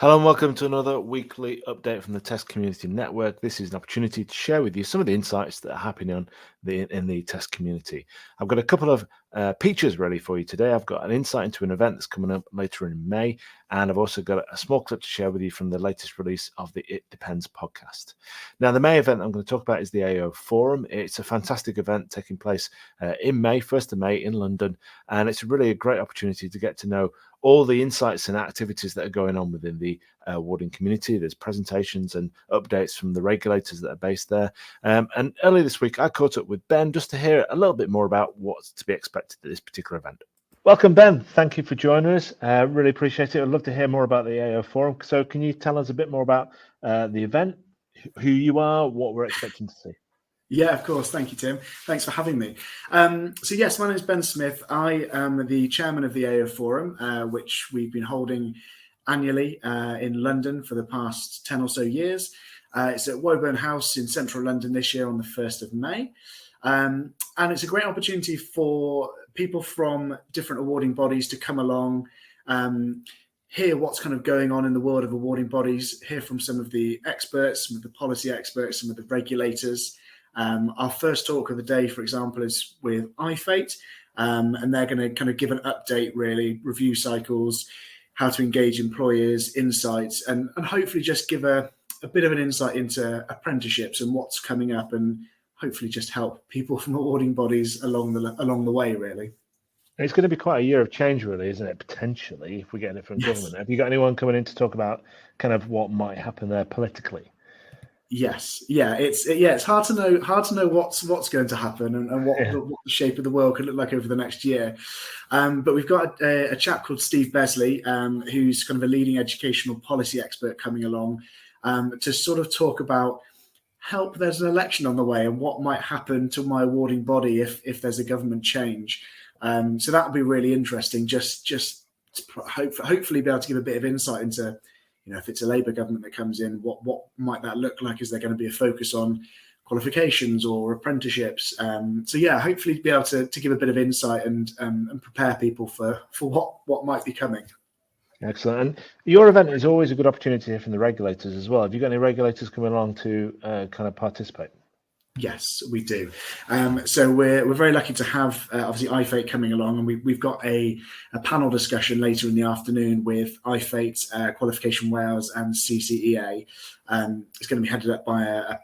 Hello and welcome to another weekly update from the Test Community Network. This is an opportunity to share with you some of the insights that are happening in the test community. I've got a couple of features ready for you today. I've got an insight into an event that's coming up later in May, and I've also got a small clip to share with you from the latest release of the It Depends podcast. Now, the May event I'm going to talk about is the AO Forum. It's a fantastic event taking place in May, 1st of May in London, and it's really a great opportunity to get to know all the insights and activities that are going on within the awarding community. There's presentations and updates from the regulators that are based there. And earlier this week, I caught up with Ben just to hear a little bit more about what's to be expected at this particular event. Welcome, Ben. Thank you for joining us. Really appreciate it. I'd love to hear more about the AO Forum. So can you tell us a bit more about the event, who you are, what we're expecting to see? Yeah, of course. Thank you, Tim. Thanks for having me. So yes, my name is Ben Smith. I am the chairman of the AO Forum, which we've been holding annually in London for the past 10 or so years. It's at Woburn House in central London this year on the 1st of May. And it's a great opportunity for people from different awarding bodies to come along, hear what's kind of going on in the world of awarding bodies, hear from some of the experts, some of the policy experts, some of the regulators. Our first talk of the day, for example, is with IFATE, and they're going to kind of give an update, really, review cycles, how to engage employers, insights, and hopefully just give a bit of an insight into apprenticeships and what's coming up, and hopefully just help people from awarding bodies along the way, really. It's going to be quite a year of change, really, isn't it? Potentially, if we get a different government. Have you got anyone coming in to talk about kind of what might happen there politically? Yes, yeah, it's hard to know what's going to happen and what the shape of the world could look like over the next year. But we've got a chap called Steve Besley, who's kind of a leading educational policy expert coming along to sort of talk about there's an election on the way and what might happen to my awarding body if there's a government change. So that would be really interesting. Just hopefully be able to give a bit of insight into, if it's a Labour government that comes in, what might that look like? Is there going to be a focus on qualifications or apprenticeships? So yeah, hopefully be able to give a bit of insight and prepare people for what might be coming. Excellent. And your event is always a good opportunity to hear from the regulators as well. Have you got any regulators coming along to kind of participate? Yes, we do. So we're very lucky to have obviously IFATE coming along, and we've got a panel discussion later in the afternoon with IFATE, Qualification Wales and CCEA. It's going to be headed up by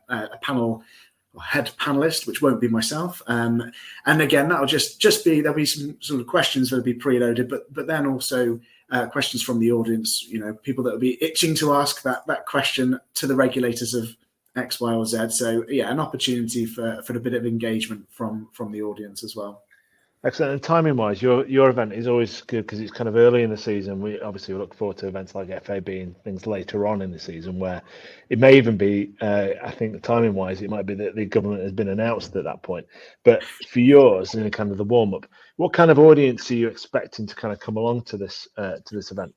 a panel head panelist, which won't be myself. And again, that'll just be, there'll be some sort of questions that'll be preloaded, but then also questions from the audience. People that will be itching to ask that question to the regulators of X, Y, or Z. So yeah, an opportunity for a bit of engagement from the audience as well. Excellent. And timing wise, your event is always good because it's kind of early in the season. We obviously look forward to events like FAB and things later on in the season where it may even be, I think timing wise, it might be that the government has been announced at that point. But for yours, in kind of the warm up, what kind of audience are you expecting to kind of come along to this event?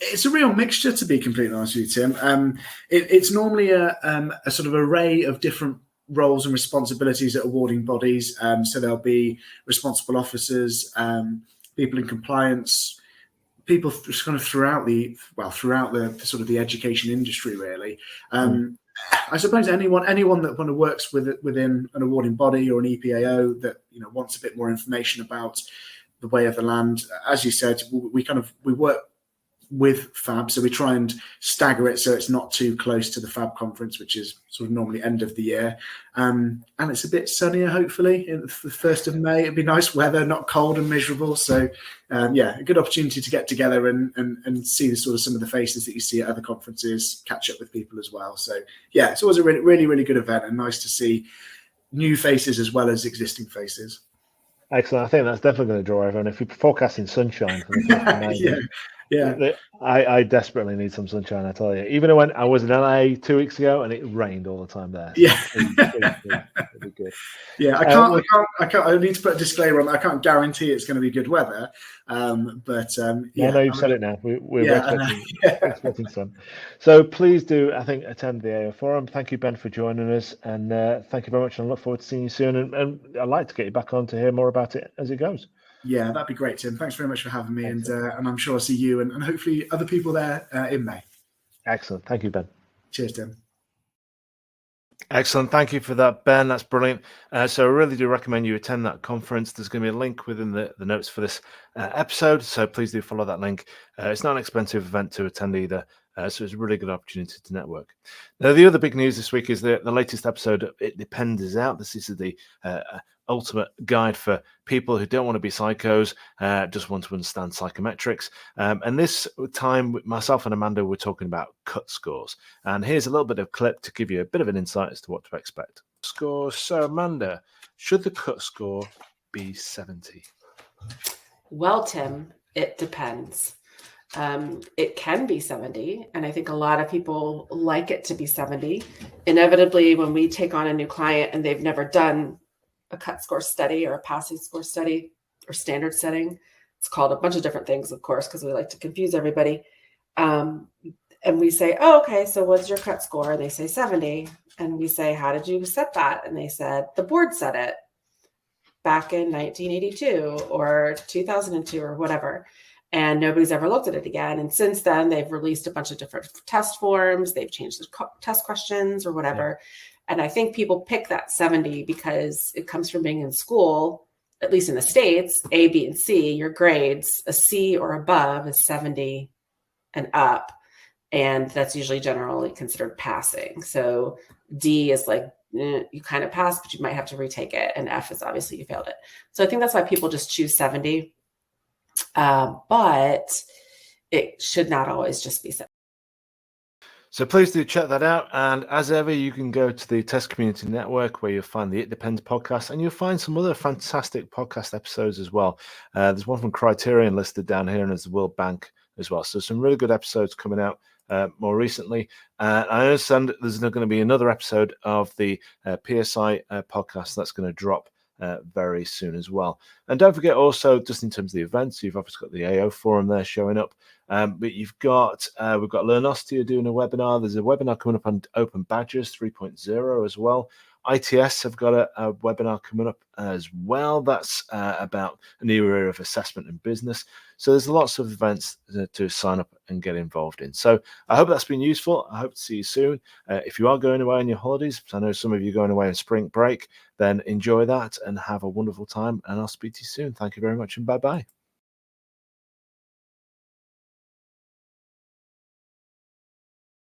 It's a real mixture, to be completely honest with you, Tim. It's normally a sort of array of different roles and responsibilities at awarding bodies. So there'll be responsible officers, people in compliance, people kind of throughout the sort of the education industry, really. I suppose anyone that kind of works within an awarding body or an EPAO that wants a bit more information about the way of the land. As you said, we work with FAB, so we try and stagger it so it's not too close to the FAB conference, which is sort of normally end of the year, and it's a bit sunnier, hopefully, in the 1st of May. It'd be nice weather, not cold and miserable. So yeah, a good opportunity to get together and see the sort of some of the faces that you see at other conferences, catch up with people as well. So yeah, it's always a really, really good event, and nice to see new faces as well as existing faces. Excellent. I think that's definitely going to draw everyone. If we're forecasting sunshine for the 1st of May, yeah. I desperately need some sunshine, I tell you. Even when I was in LA 2 weeks ago and it rained all the time there. So yeah. It'll be good. Yeah, I can't. I need to put a disclaimer on that. I can't guarantee it's going to be good weather. But yeah, no, you've said it now. We're expecting sun. So please do, I think, attend the AO Forum. Thank you, Ben, for joining us, and thank you very much. And I look forward to seeing you soon. And I'd like to get you back on to hear more about it as it goes. Yeah, that'd be great, Tim. Thanks very much for having me, and I'm sure I'll see you and hopefully other people there in May. Excellent. Thank you, Ben. Cheers, Tim. Excellent. Thank you for that, Ben. That's brilliant. So I really do recommend you attend that conference. There's going to be a link within the notes for this episode. So please do follow that link. It's not an expensive event to attend either. So it's a really good opportunity to network. Now, the other big news this week is the latest episode of It Depends is out. This is the ultimate guide for people who don't want to be psychos, just want to understand psychometrics. And this time, myself and Amanda were talking about cut scores. And here's a little bit of clip to give you a bit of an insight as to what to expect. Score. So, Amanda, should the cut score be 70? Well, Tim, it depends. It can be 70, and I think a lot of people like it to be 70. Inevitably, when we take on a new client and they've never done a cut score study or a passing score study or standard setting, it's called a bunch of different things, of course, because we like to confuse everybody. And we say, oh, okay, so what's your cut score? And they say 70. And we say, how did you set that? And they said, the board set it back in 1982 or 2002 or whatever. And nobody's ever looked at it again. And since then, they've released a bunch of different test forms. They've changed the test questions or whatever. Yeah. And I think people pick that 70 because it comes from being in school, at least in the States, A, B, and C, your grades, a C or above is 70 and up. And that's usually generally considered passing. So D is like, you kind of passed, but you might have to retake it. And F is obviously you failed it. So I think that's why people just choose 70. But it should not always just be 70. So please do check that out. And as ever, you can go to the Test Community Network where you'll find the It Depends podcast, and you'll find some other fantastic podcast episodes as well. There's one from Criterion listed down here, and there's the World Bank as well. So some really good episodes coming out more recently. I understand there's going to be another episode of the PSI podcast that's going to drop very soon as well. And don't forget also, just in terms of the events, you've obviously got the AO forum there showing up, but you've got we've got Learn Austria doing a webinar. There's a webinar coming up on Open Badges 3.0 as well. ITS have got a webinar coming up as well. That's about a new area of assessment in business. So there's lots of events to sign up and get involved in. So I hope that's been useful. I hope to see you soon. If you are going away on your holidays, I know some of you are going away on spring break, then enjoy that and have a wonderful time. And I'll speak to you soon. Thank you very much and bye-bye.